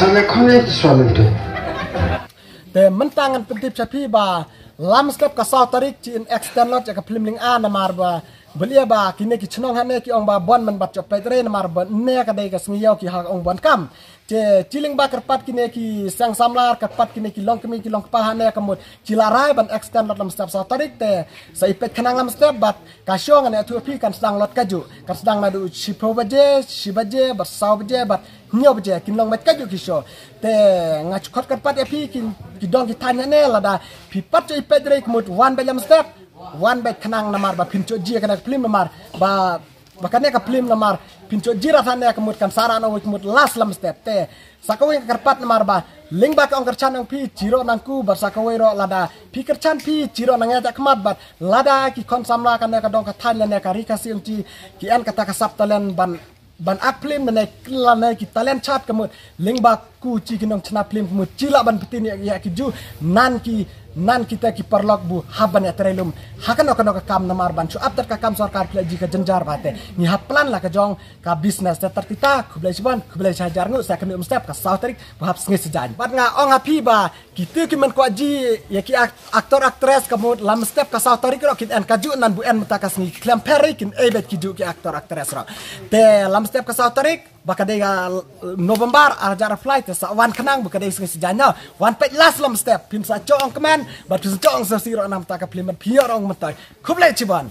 sana connect soalnya tu. Te mentangan pentip capi ba lam step ka saw tarik ci in extend lot ka film ling an mar ba belia ba kine ki chnong hane ki ong ba bon man bat chop petre mar ba ne ka dei ka sngiyau ki ha ong bon kam je ciling ba kerpat kine ki sang samlar kerpat kine ki long kemi ki long pa hane ka mut cilarai ban extend lot lam step saw tarik te sa ipet kanang lam step bat ka shong ane tu pi kan sedang lot kaju kan sedang nadu shipo baje shibaje bat saw baje bat nyo baje kin long met kaju ki sho te ngach khot kerpat e pi ki dong ki tanya ne lada pi pat jo ipet rek mut one by lam step one by kanang namar ba pincho ji kana film namar ba bakane ka film namar pincho ji rasane ka mut kan sarana wik mut last lam step te sakawi ka kerpat namar ba ling ba ka ong kerchan ang pi jiro nangku bar sakawi ro lada pi kerchan pi jiro nang ya kmat bat lada ki kon samla kana ka dong ka tanya ne ka rika sim ti ki an kata ka sap talen ban aklim ne klane ki talent chat kemut ling ba ku ci kinong chna film kemut cila ban pitin ya ki ju nan kita ki perlok bu haban ya terelum hakan ka kam namar ban chu after ka kam sarkar plaji ka jenjar bate ni haplan la ka jong ka business tetar kita kublai siban kublai sajar ngu sa kami step ka sautrik bu hap sngi sejan bat nga ong api ba kitu ki men ko ji ya ki aktor aktres kemut lam step ka sautrik ro kit en ka ju nan bu en mata ka sngi klam peri kin ebet ki ju ki aktor aktres ro te lam step ka sautrik bakadega November ajar flight sa wan kenang bakadega sngi sejanya wan pet last lam step pim sa chong keman bat sa chong sa siro nam ta ka plimen pior ong matai kublai ciban